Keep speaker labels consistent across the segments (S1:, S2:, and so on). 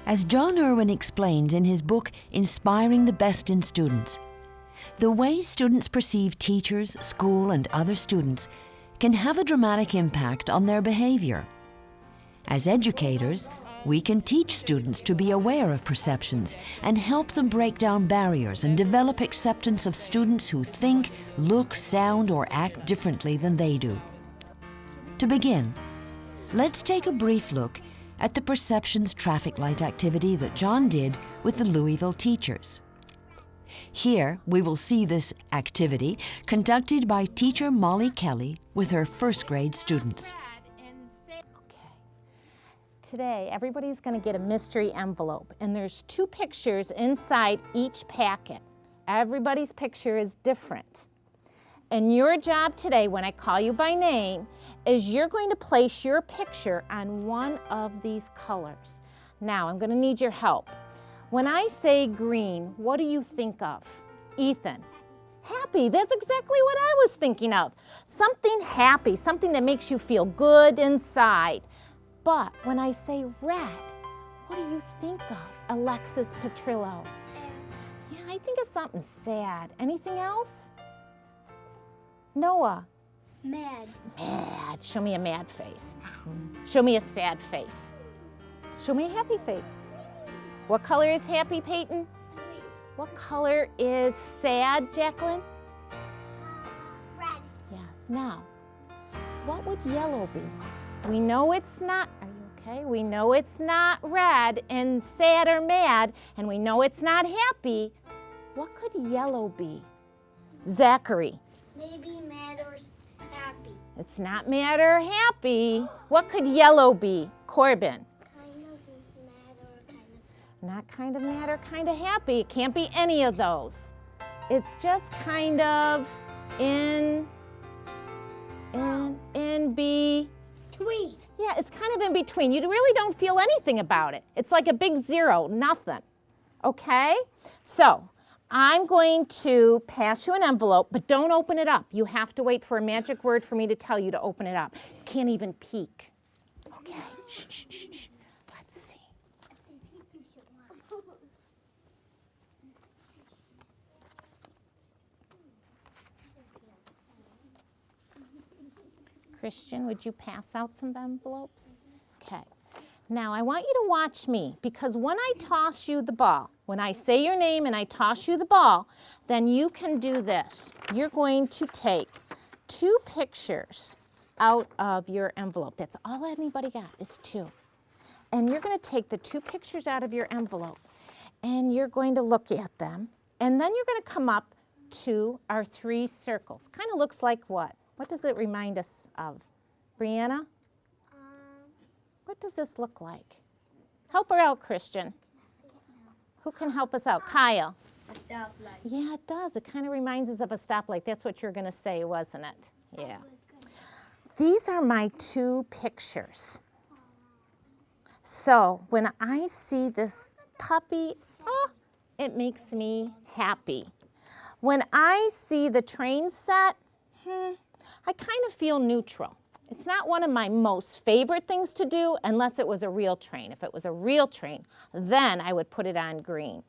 S1: As John Irwin explains in his book, Inspiring the Best in Students, the way students perceive teachers, school, and other students can have a dramatic impact on their behavior. As educators, we can teach students to be aware of perceptions and help them break down barriers and develop acceptance of students who think, look, sound, or act differently than they do. To begin, let's take a brief look at the perceptions traffic light activity that John did with the Louisville teachers. Here, we will see this activity conducted by teacher Molly Kelly with her first grade students.
S2: Today, everybody's going to get a mystery envelope, and there's 2 pictures inside each packet. Everybody's picture is different. And your job today, when I call you by name, is you're going to place your picture on one of these colors. Now, I'm going to need your help. When I say green, what do you think of? Ethan? Happy. That's exactly what I was thinking of. Something happy, something that makes you feel good inside. But when I say red, what do you think of? Alexis Petrillo? Sad. Yeah, I think of something sad. Anything else? Noah?
S3: Mad.
S2: Mad. Show me a mad face. Show me a sad face. Show me a happy face. What color is happy, Peyton? What color is sad, Jacqueline?
S3: Red.
S2: Yes. Now, what would yellow be? We know it's not, are you okay? We know it's not red and sad or mad, and we know it's not happy. What could yellow be? Zachary?
S3: Maybe mad or happy.
S2: It's not mad or happy. What could yellow be? Corbin?
S3: Kind of mad or kind of.
S2: Not kind of mad or kind of happy. It can't be any of those. It's just kind of in
S3: Between.
S2: Yeah, it's kind of in between. You really don't feel anything about it. It's like a big zero, nothing. Okay? So, I'm going to pass you an envelope, but don't open it up. You have to wait for a magic word for me to tell you to open it up. You can't even peek. Okay? Shh, shh, shh, shh. Let's see. Christian, would you pass out some envelopes? Okay. Now, I want you to watch me, because when I toss you the ball, when I say your name and I toss you the ball, then you can do this. You're going to take 2 pictures out of your envelope. That's all anybody got is 2. And you're going to take the 2 pictures out of your envelope, and you're going to look at them, and then you're going to come up to our 3 circles. Kind of looks like what? What does it remind us of? Brianna? What does this look like? Help her out, Christian. Who can help us out? Kyle.
S3: A stoplight.
S2: Yeah, it does. It kind of reminds us of a stoplight. That's what you're going to say, wasn't it? Yeah. These are my 2 pictures. So when I see this puppy, oh, it makes me happy. When I see the train set, I kind of feel neutral. It's not one of my most favorite things to do unless it was a real train. If it was a real train, then I would put it on green.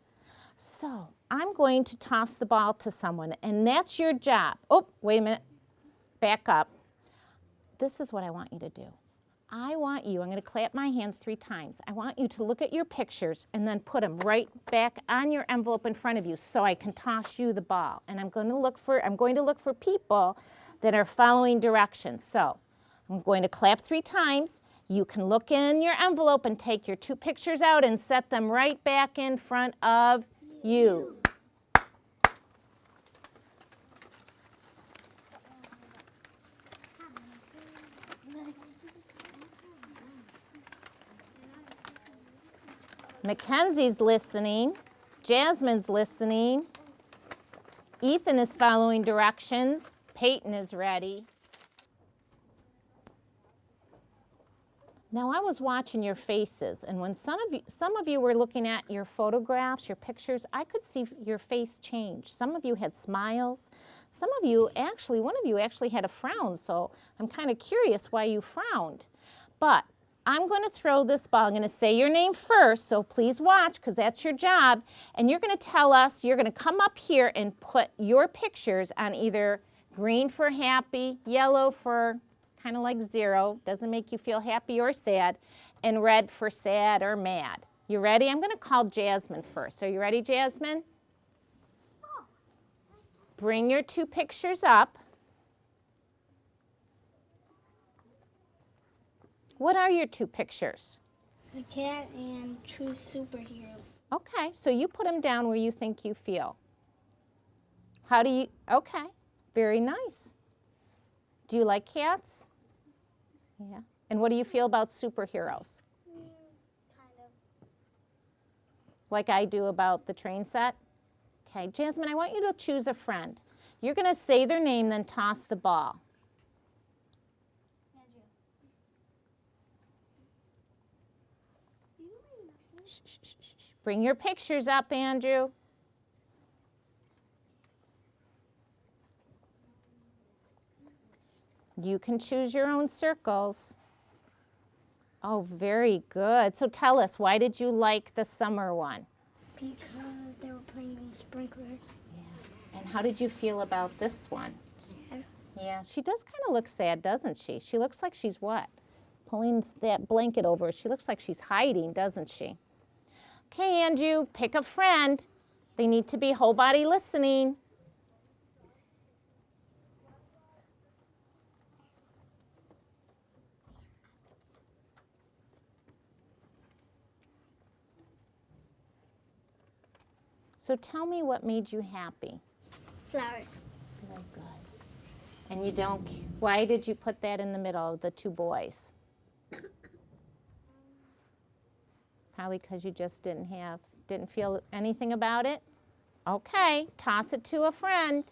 S2: So I'm going to toss the ball to someone, and that's your job. Oh, wait a minute. Back up. This is what I want you to do. I'm going to clap my hands 3 times. I want you to look at your pictures and then put them right back on your envelope in front of you so I can toss you the ball. And I'm going to look for people that are following directions. So I'm going to clap 3 times. You can look in your envelope and take your 2 pictures out and set them right back in front of you. Mackenzie's listening. Jasmine's listening. Ethan is following directions. Peyton is ready. Now, I was watching your faces, and when some of you were looking at your photographs, your pictures, I could see your face change. Some of you had smiles. Some of you actually, one of you actually had a frown, so I'm kind of curious why you frowned. But I'm going to throw this ball. I'm going to say your name first, so please watch because that's your job. And you're going to tell us, you're going to come up here and put your pictures on either green for happy, yellow for kind of like 0, doesn't make you feel happy or sad, and red for sad or mad. You ready? I'm going to call Jasmine first. Are you ready, Jasmine? Bring your 2 pictures up. What are your 2 pictures?
S3: A cat and 2 superheroes.
S2: Okay, so you put them down where you think you feel. How do you, okay, very nice. Do you like cats? Yeah. And what do you feel about superheroes?
S3: Kind of.
S2: Like I do about the train set? Okay, Jasmine, I want you to choose a friend. You're going to say their name, then toss the ball. Shh, shh, shh, shh. Bring your pictures up, Andrew. You can choose your own circles. Oh, very good. So tell us, why did you like the summer one?
S3: Because they were playing on the sprinkler.
S2: Yeah. And how did you feel about this one?
S3: Sad.
S2: Yeah, she does kind of look sad, doesn't she? She looks like she's what? Pulling that blanket over her. She looks like she's hiding, doesn't she? Okay, Andrew, pick a friend. They need to be whole body listening. So tell me what made you happy.
S3: Flowers.
S2: Very good. And you don't, why did you put that in the middle of the 2 boys? Probably because you just didn't feel anything about it? Okay, toss it to a friend.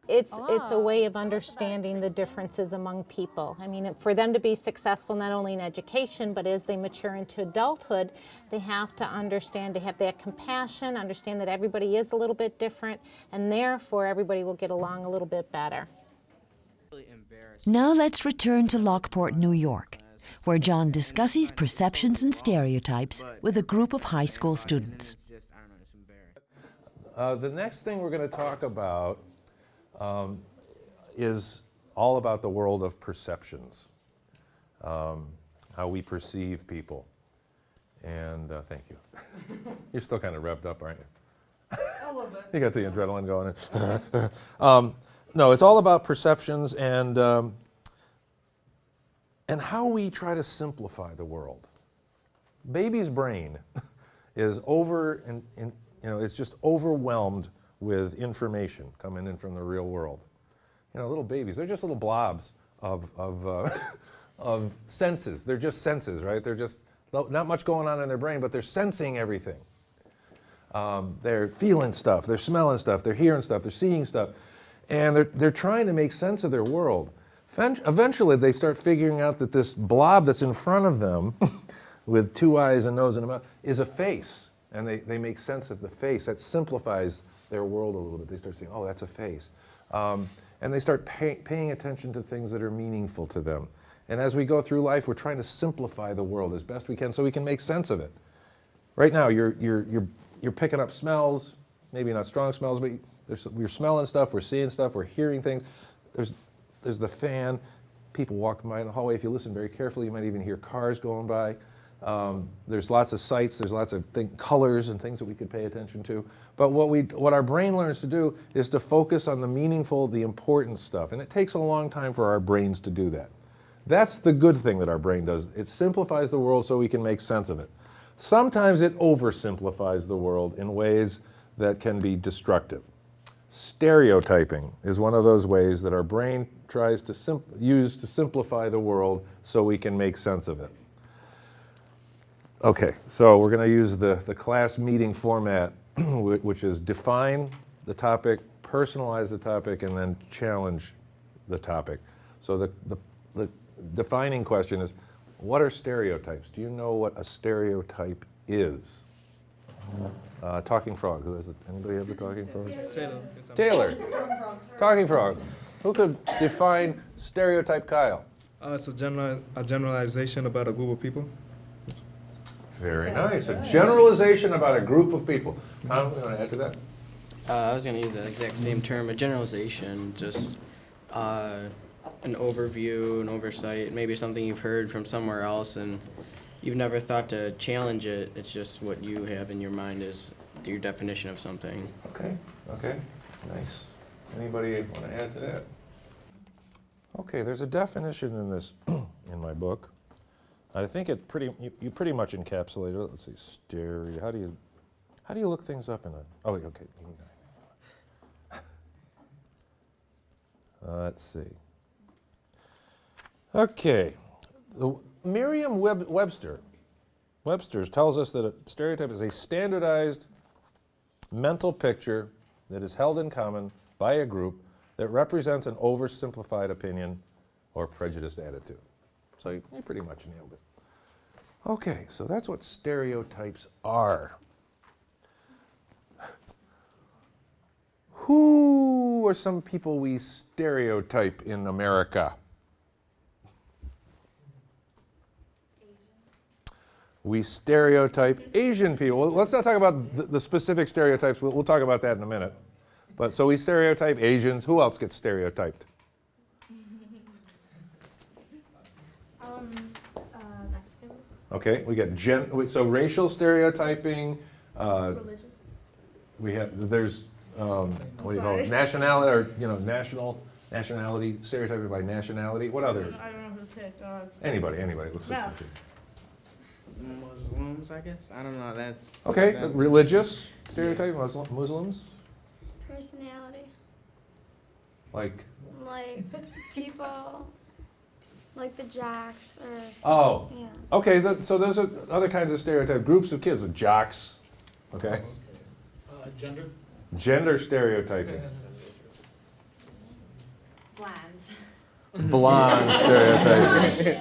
S2: It's a way of understanding the differences among people. I mean, for them to be successful not only in education, but as they mature into adulthood, they have to understand, to have that compassion, understand that everybody is a little bit different, and therefore everybody will get along a little bit better.
S1: Now let's return to Lockport, New York, where John discusses perceptions and stereotypes with a group of high school students.
S4: The next thing we're going to talk about is all about the world of perceptions, how we perceive people. And thank you. You're still kind of revved up, aren't you?
S5: A little bit.
S4: You got the adrenaline going. No, it's all about perceptions and how we try to simplify the world. Baby's brain is is just overwhelmed with information coming in from the real world. You know, little babies, they're just little blobs of senses. They're just senses, right? They're just not much going on in their brain, but they're sensing everything. They're feeling stuff, they're smelling stuff, they're hearing stuff, they're seeing stuff, and they're trying to make sense of their world. Eventually, they start figuring out that this blob that's in front of them, with 2 eyes, a nose, and a mouth, is a face, and they make sense of the face. That simplifies their world a little bit. They start saying, oh, that's a face. And they start paying attention to things that are meaningful to them. And as we go through life, we're trying to simplify the world as best we can so we can make sense of it. Right now, you're picking up smells, maybe not strong smells, but we're smelling stuff, we're seeing stuff, we're hearing things. There's the fan, people walking by in the hallway. If you listen very carefully, you might even hear cars going by. There's lots of sights, there's lots of colors and things that we could pay attention to. But what our brain learns to do is to focus on the meaningful, the important stuff. And it takes a long time for our brains to do that. That's the good thing that our brain does. It simplifies the world so we can make sense of it. Sometimes it oversimplifies the world in ways that can be destructive. Stereotyping is one of those ways that our brain tries to use to simplify the world so we can make sense of it. Okay, so we're going to use the class meeting format, which is define the topic, personalize the topic, and then challenge the topic. So the defining question is, what are stereotypes? Do you know what a stereotype is? Talking frog. Who is it? Anybody have the talking frog?
S5: Taylor.
S4: Taylor. Talking frog. Who could define stereotype Kyle?
S5: It's a generalization about a group of people.
S4: Very nice. A generalization about a group of people. Tom, you want to add to that?
S6: I was going to use the exact same term, a generalization, just an overview, an oversight, maybe something you've heard from somewhere else and you've never thought to challenge it. It's just what you have in your mind is your definition of something.
S4: Okay, okay, nice. Anybody want to add to that? Okay, there's a definition in this, in my book. I think it you pretty much encapsulate it. Let's see, stereo. How do you look things up in a? Oh, okay. Let's see. Okay, the Webster's tells us that a stereotype is a standardized mental picture that is held in common by a group that represents an oversimplified opinion or prejudiced attitude. So you pretty much nailed it. Okay, so that's what stereotypes are. Who are some people we stereotype in America? We stereotype Asian people. Well, let's not talk about the specific stereotypes. We'll talk about that in a minute. But so we stereotype Asians. Who else gets stereotyped?
S3: Mexicans.
S4: Okay, we get so racial stereotyping.
S3: Religious.
S4: We have there's what do you call it? Nationality or nationality stereotyping by nationality. What other?
S7: I don't know who to pick.
S4: Anybody. Let's
S7: No.
S4: see.
S6: Muslims, I guess? I don't know, that's...
S4: Okay, religious stereotype, Muslims?
S3: Personality.
S4: Like?
S3: Like people, like the jocks or something.
S4: Oh,
S3: Yeah.
S4: okay, so those are other kinds of stereotype. Groups of kids, the jocks, okay?
S5: Gender?
S4: Gender stereotyping.
S7: Blondes.
S4: Blonde stereotyping.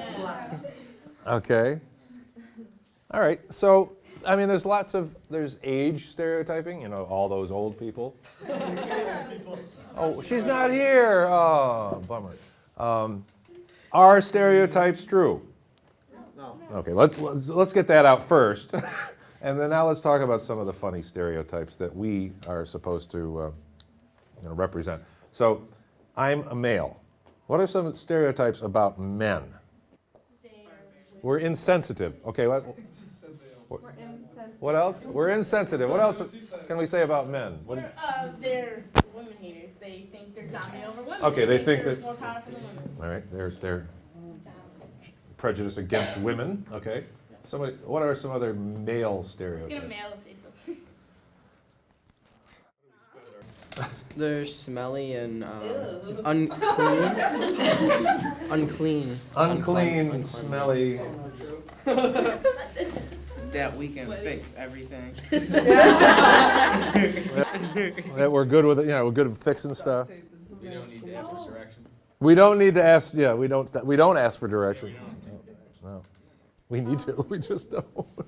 S4: Okay. All right, so, I mean, there's age stereotyping, all those old people. Oh, she's not here. Oh, bummer. Are stereotypes true?
S5: No.
S4: Okay, let's get that out first. And then now let's talk about some of the funny stereotypes that we are supposed to represent. So, I'm a male. What are some stereotypes about men? We're insensitive. Okay, what else? We're insensitive. What else can we say about men?
S7: They're women haters. They think they're dominant over women.
S4: Okay, they think
S7: they're
S4: that-
S7: more powerful than women.
S4: All right, they're prejudice against women. Okay, what are some other male
S7: Let's get a
S4: stereotypes?
S7: male to say something.
S6: They're smelly and
S7: Ew.
S6: unclean. Unclean.
S4: Unclean, smelly.
S8: That we can fix everything.
S4: That we're good with it. We're good at fixing stuff.
S5: We don't need to ask for direction.
S4: We don't need to ask. Yeah, we don't ask for direction. No, we need to. We just don't.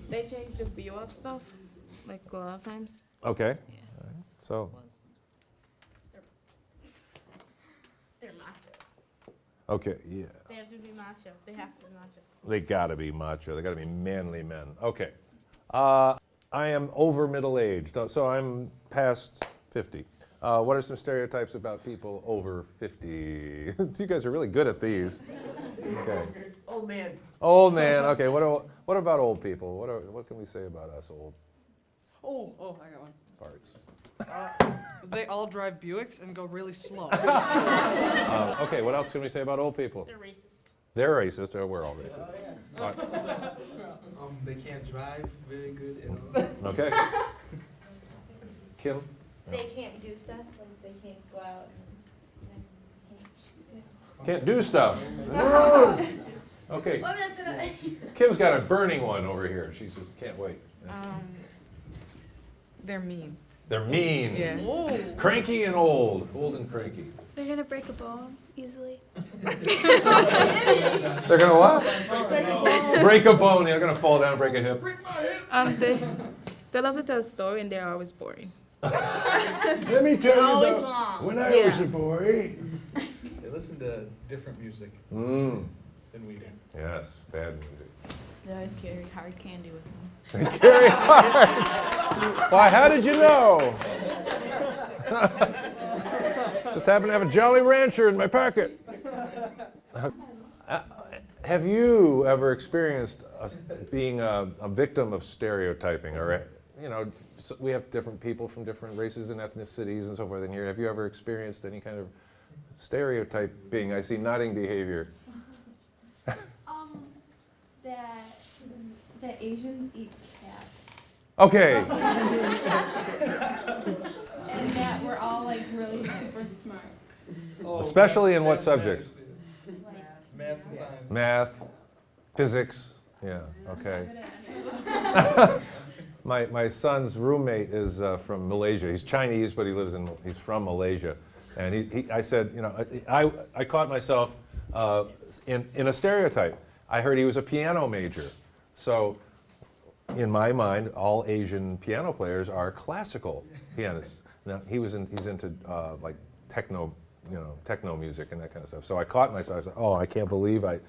S7: They change the BOF stuff, like a lot of times.
S4: Okay. All right. So.
S7: They're macho.
S4: Okay. Yeah.
S7: They have to be macho. They have to be macho.
S4: They gotta be macho. They gotta be manly men. Okay. I am over middle-aged, so I'm past 50. What are some stereotypes about people over 50? You guys are really good at these. Okay.
S8: Old man.
S4: Old man. Okay. What about old people? What can we say about us old
S8: Oh, I got one.
S4: farts?
S8: They all drive Buicks and go really slow.
S4: Okay. What else can we say about old people?
S7: They're racist.
S4: They're racist. We're all racist. All right.
S5: They can't drive very good at all.
S4: Okay. Kim.
S9: They can't do stuff, like they can't go out and
S4: Can't do stuff. Okay.
S9: Well, that's what I
S4: Kim's got a burning one over here. She just can't wait.
S7: They're mean.
S4: They're mean.
S7: Yeah.
S4: Cranky and old. Old and cranky.
S3: They're gonna break a bone easily.
S4: They're gonna what? Break a bone. They're gonna fall down and break a hip.
S7: They love to tell a story and they're always boring.
S4: Let me tell you
S7: Always
S4: about
S7: long.
S4: when I
S7: Yeah.
S4: was a boy.
S5: They listen to different music
S4: Mm.
S5: than we do.
S4: Yes, bad music.
S7: They always carry hard candy with them.
S4: They carry hard. Why, how did you know? Just happen to have a Jolly Rancher in my pocket. Have you ever experienced being a victim of stereotyping? Or, you know, we have different people from different races and ethnicities and so forth in here. Have you ever experienced any kind of stereotyping? I see nodding behavior.
S3: That Asians eat cats.
S4: Okay.
S3: And that we're all like really super smart.
S4: Especially in what subjects?
S5: Math and science.
S4: Math, physics. Yeah, okay. My son's roommate is from Malaysia. He's Chinese, but he's from Malaysia. And I said, you know, I caught myself in a stereotype. I heard he was a piano major. So in my mind, all Asian piano players are classical pianists. Now he's into like techno music and that kind of stuff. So I caught myself. I said, oh, I can't believe I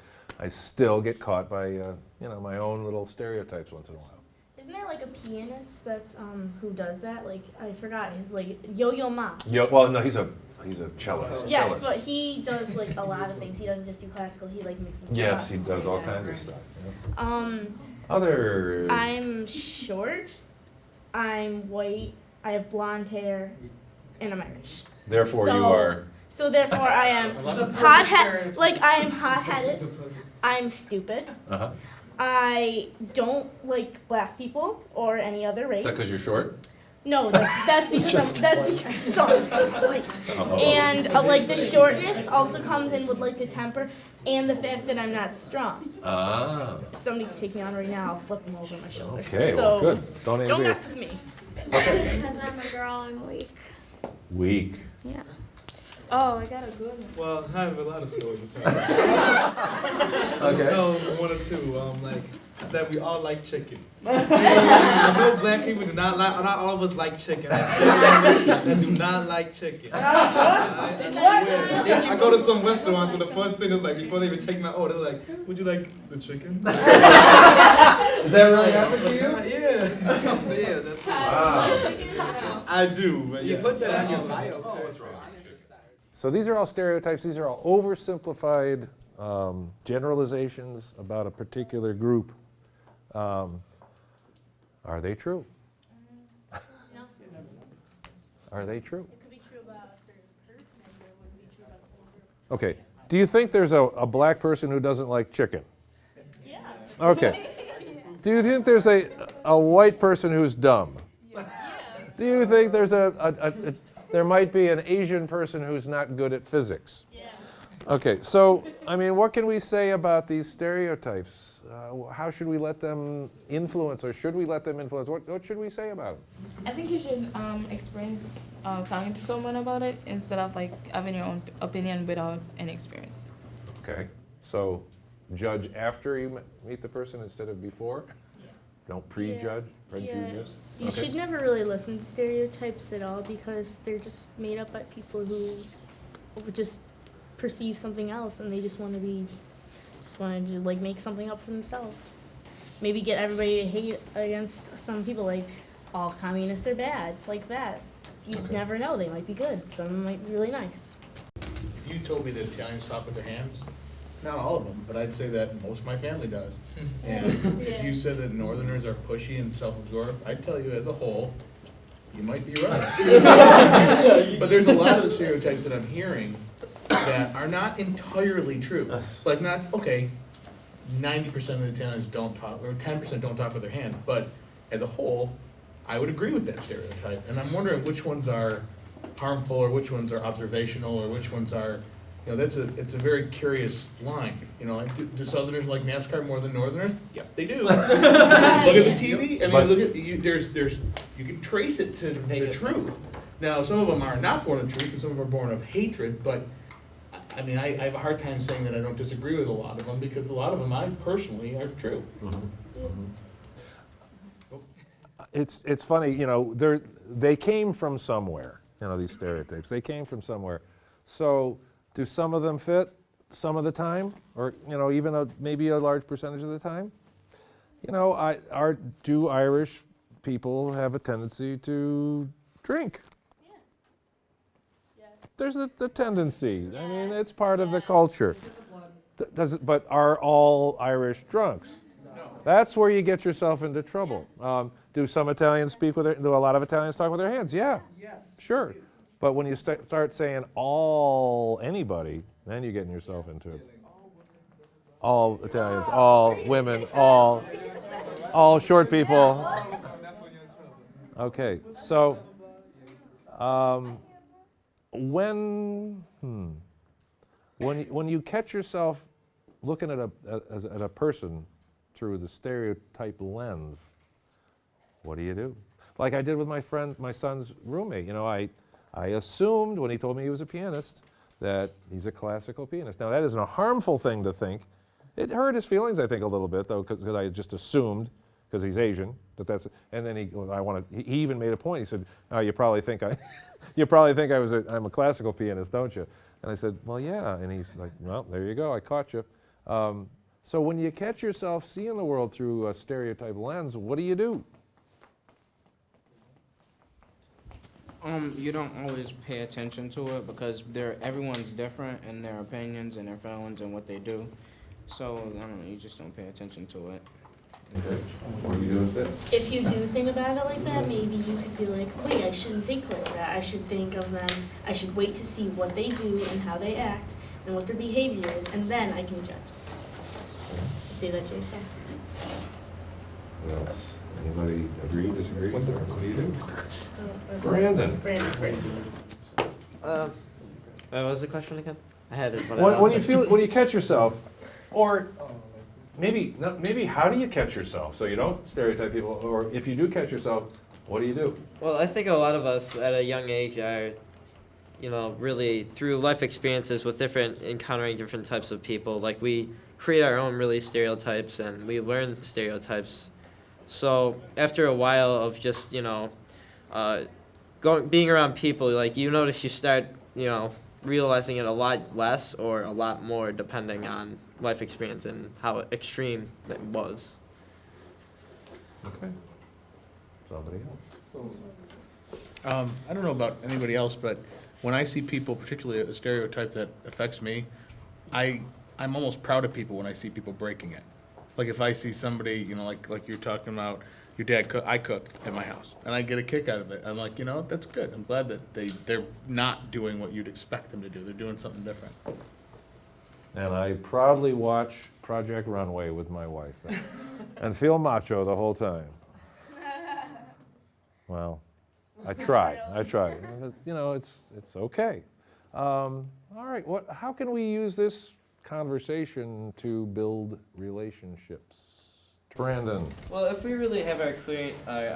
S4: still get caught by my own little stereotypes once in a while.
S10: Isn't there like a pianist that's who does that? Like I forgot his like Yo-Yo Ma.
S4: Well, no, he's a cellist.
S10: Yes,
S4: cellist.
S10: but he does like a lot of things. He doesn't just do classical. He like mixes.
S4: Yes, he does all kinds of stuff. Yeah.
S10: Other. I'm short. I'm white. I have blonde hair, and I'm Irish.
S4: Therefore, you are.
S10: So therefore, I am hot-headed. Like I am hot-headed. I'm stupid.
S4: Uh-huh.
S10: I don't like black people or any other race.
S4: Is that because you're short?
S10: No, that's because and like the shortness also comes in with like the temper and the fact that I'm not strong.
S4: Ah.
S10: Somebody can take me on right now. I'll flip them over my shoulder.
S4: Okay,
S10: so
S4: well, good. Don't
S10: mess with me.
S4: Okay.
S3: Because I'm a girl, I'm weak.
S4: Weak.
S3: Yeah. Oh, I got a good one.
S5: Well, I have a lot of stories to tell. I'll just tell one or two. Like that we all like chicken. I know black people do not like. Not all of us like chicken. That do not like chicken. I go to some restaurants and the first thing is like before they even take my order, they're like, "Would you like the chicken?"
S4: Does that really happen to you?
S5: Yeah. Something. Yeah. That's
S4: Wow.
S5: I do. But
S6: You
S5: yes.
S6: put that on your bio.
S4: So these are all stereotypes. These are all oversimplified generalizations about a particular group. Are they true?
S10: No.
S4: Are they true?
S10: It could be true about a certain person, but it wouldn't be true about the whole group.
S4: Okay. Do you think there's a black person who doesn't like chicken?
S10: Yeah.
S4: Okay. Do you think there's a white person who's dumb?
S10: Yeah.
S4: Do you think there's there might be an Asian person who's not good at physics?
S10: Yeah.
S4: Okay, so, I mean, what can we say about these stereotypes? How should we let them influence, or should we let them influence? What should we say about it?
S7: I think you should experience talking to someone about it instead of like having your own opinion without any experience.
S4: Okay, so judge after you meet the person instead of before?
S10: Yeah.
S4: Don't prejudge, prejudice?
S10: You should never really listen to stereotypes at all because they're just made up by people who would just perceive something else and they just want to like make something up for themselves. Maybe get everybody to hate against some people, like all communists are bad, like that. You never know, they might be good. Some might be really nice.
S11: If you told me that Italians talk with their hands, not all of them, but I'd say that most of my family does. And if you said that Northerners are pushy and self-absorbed, I'd tell you as a whole, you might be right. But there's a lot of the stereotypes that I'm hearing that are not entirely true. Like not, okay, 90% of the Italians don't talk, or 10% don't talk with their hands, but as a whole, I would agree with that stereotype. And I'm wondering which ones are harmful, or which ones are observational, or which ones are, you know, it's a very curious line. You know, like, do Southerners like NASCAR more than Northerners? Yep, they do. Look at the TV. I mean, look at you can trace it to the truth. Now, some of them are not born of truth, and some of them are born of hatred. But I mean, I have a hard time saying that I don't disagree with a lot of them because a lot of them, I personally, are true.
S4: Mm-hmm. Mm-hmm. it's funny, they came from somewhere, these stereotypes. They came from somewhere. So do some of them fit some of the time, or, even maybe a large percentage of the time? Do Irish people have a tendency to drink? There's a tendency. I mean, it's part of the culture. But are all Irish drunks? No. That's where you get yourself into trouble. Do some Italians speak with their, do a lot of Italians talk with their hands? Yeah.
S8: Yes.
S4: Sure. But when you start saying anybody, then you're getting yourself into it. All Italians, all women, all short people. Okay, so when you catch yourself looking at a person through the stereotype lens, what do you do? Like I did with my son's roommate. I assumed when he told me he was a pianist that he's a classical pianist. Now that isn't a harmful thing to think. It hurt his feelings, I think, a little bit though, because I just assumed, because he's Asian, that's. And then he even made a point. He said, "Oh, you probably think I'm a classical pianist, don't you?" And I said, "Well, yeah." And he's like, "Well, there you go. I caught you." So when you catch yourself seeing the world through a stereotype lens, what do you do?
S6: You don't always pay attention to it because everyone's different in their opinions and their feelings and what they do. So, I don't know, you just don't pay attention to it.
S4: Okay. What do you do instead?
S10: If you do think about it like that, maybe you could be like, wait, I shouldn't think like that. I should think of them, I should wait to see what they do and how they act and what their behavior is, and then I can judge. Just say that to yourself.
S4: What else? Anybody agree, disagree? What do you do? Brandon.
S12: What was the question again? I had it.
S4: When you catch yourself, or maybe how do you catch yourself so you don't stereotype people, or if you do catch yourself, what do you do?
S12: Well, I think a lot of us at a young age are, really through life experiences with encountering different types of people. Like we create our own really stereotypes and we learn stereotypes. So after a while of just, being around people, like you notice you start, realizing it a lot less or a lot more depending on life experience and how extreme it was.
S4: Okay. Somebody
S11: I don't know about anybody else, but when I see people, particularly a stereotype that affects me, I'm almost proud of people when I see people breaking it. Like if I see somebody, like you're talking about, your dad I cook at my house, and I get a kick out of it. I'm like, that's good. I'm glad that they're not doing what you'd expect them to do. They're doing something different.
S4: And I proudly watch Project Runway with my wife and feel macho the whole time. Well, I try. It's okay. All right, how can we use this conversation to build relationships? Brandon.
S12: Well, if we really have our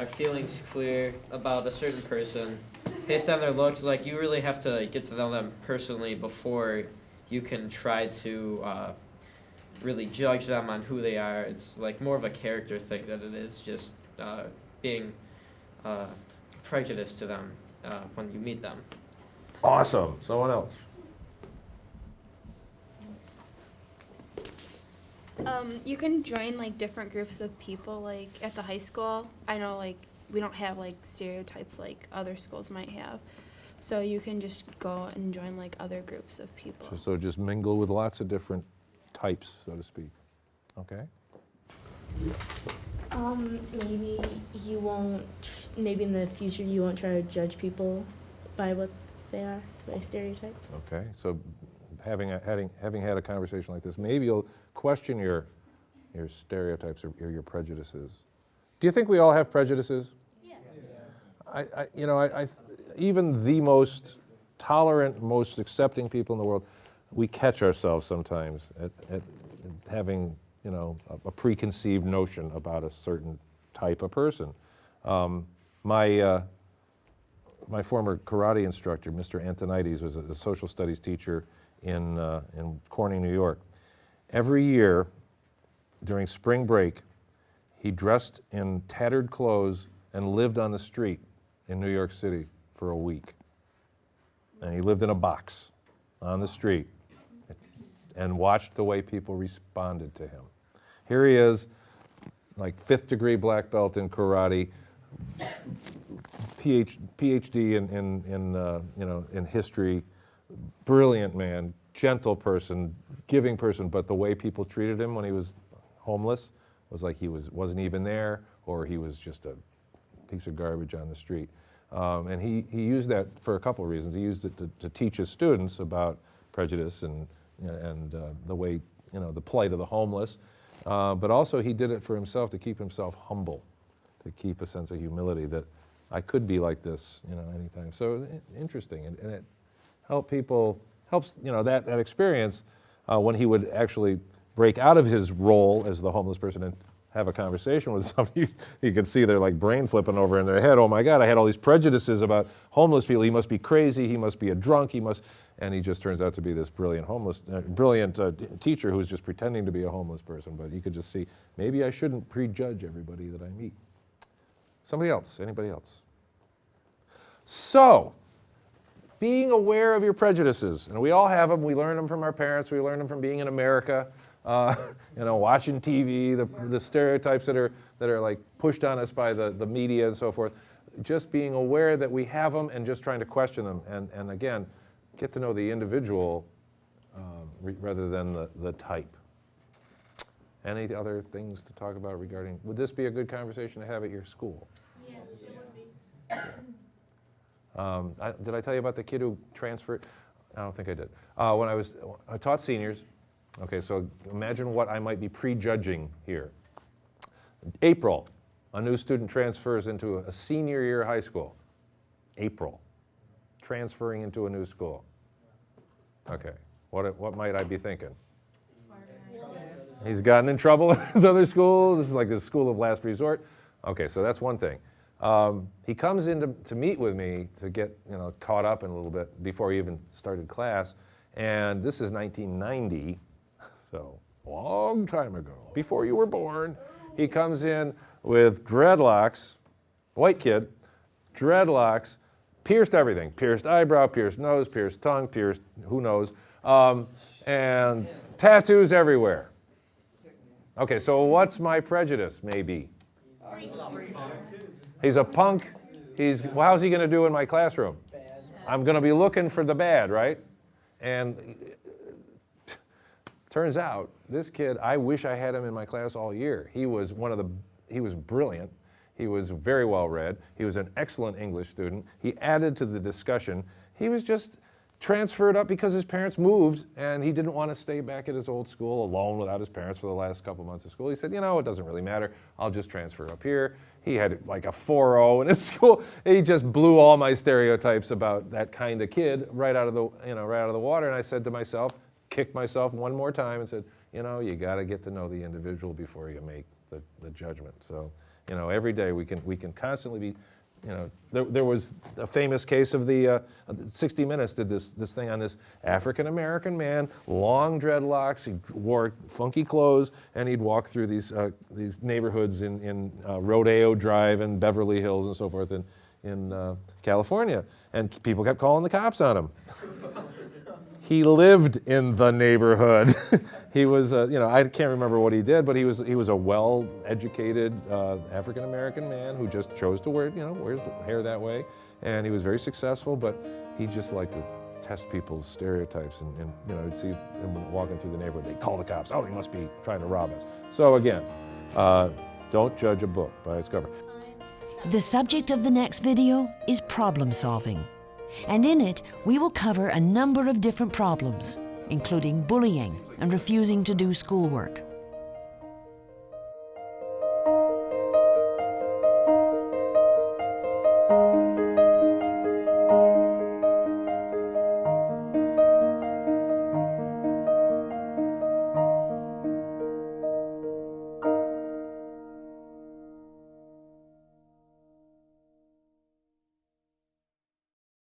S12: feelings clear about a certain person, based on their looks, like you really have to get to know them personally before you can try to really judge them on who they are. It's like more of a character thing than it is just being prejudiced to them when you meet them.
S4: Awesome. Someone else.
S3: You can join like different groups of people. Like at the high school, I know like we don't have like stereotypes like other schools might have. So you can just go and join like other groups of people.
S4: So just mingle with lots of different types, so to speak. Okay.
S10: Maybe in the future you won't try to judge people by what they are, by stereotypes.
S4: Okay, so having had a conversation like this, maybe you'll question your stereotypes or your prejudices. Do you think we all have prejudices? Yeah. Even the most tolerant, most accepting people in the world, we catch ourselves sometimes at having, a preconceived notion about a certain type of person. My former karate instructor, Mr. Antonides, was a social studies teacher in Corning, New York. Every year during spring break, he dressed in tattered clothes and lived on the street in New York City for a week. And he lived in a box on the street and watched the way people responded to him. Here he is, like 5th degree black belt in karate, PhD in history, brilliant man, gentle person, giving person, but the way people treated him when he was homeless was like he wasn't even there, or he was just a piece of garbage on the street. And he used that for a couple of reasons. He used it to teach his students about prejudice and the way, the plight of the homeless. But also he did it for himself to keep himself humble, to keep a sense of humility that I could be like this, anytime. So interesting, and it helps, that experience when he would actually break out of his role as the homeless person and have a conversation with somebody, you could see their like brain flipping over in their head. Oh my God, I had all these prejudices about homeless people. He must be crazy. He must be a drunk. And he just turns out to be this brilliant teacher who's just pretending to be a homeless person. But you could just see, maybe I shouldn't prejudge everybody that I meet. Somebody else, anybody else? So, being aware of your prejudices, and we all have them. We learn them from our parents. We learn them from being in America. Watching TV, the stereotypes that are like pushed on us by the media and so forth. Just being aware that we have them and just trying to question them, and again, get to know the individual rather than the type. Any other things to talk about regarding? Would this be a good conversation to have at your school?
S10: Yeah, it would be.
S4: Did I tell you about the kid who transferred? I don't think I did. When I taught seniors. Okay, so imagine what I might be prejudging here. April, a new student transfers into a senior year of high school. April, transferring into a new school. Okay, what might I be thinking? He's gotten in trouble at his other school. This is like the school of last resort. Okay, so that's one thing. He comes in to meet with me to get caught up in a little bit before he even started class, and this is 1990. So, a long time ago, before you were born. He comes in with dreadlocks, white kid, dreadlocks, pierced everything, pierced eyebrow, pierced nose, pierced tongue, pierced who knows, and tattoos everywhere. Okay, so what's my prejudice, maybe? He's a punk. Well, how's he going to do in my classroom? I'm going to be looking for the bad, right? And turns out, this kid, I wish I had him in my class all year. He was brilliant. He was very well read. He was an excellent English student. He added to the discussion. He was just transferred up because his parents moved, and he didn't want to stay back at his old school alone without his parents for the last couple months of school. He said, it doesn't really matter. I'll just transfer up here. He had like a 4.0 in his school. He just blew all my stereotypes about that kind of kid right out of the water. And I said to myself, kicked myself one more time and said, you got to get to know the individual before you make the judgment. So, every day we can constantly be, there was a famous case of the 60 Minutes did this thing on this African-American man, long dreadlocks, he wore funky clothes, and he'd walk through these neighborhoods in Rodeo Drive and Beverly Hills and so forth in California, and people kept calling the cops on him. He lived in the neighborhood. He was, I can't remember what he did, but he was a well-educated African-American man who just chose to wear his hair that way, and he was very successful. But he just liked to test people's stereotypes, and you'd see him walking through the neighborhood. They'd call the cops. Oh, he must be trying to rob us. So again, don't judge a book by its cover.
S1: The subject of the next video is problem solving. And in it, we will cover a number of different problems, including bullying and refusing to do schoolwork.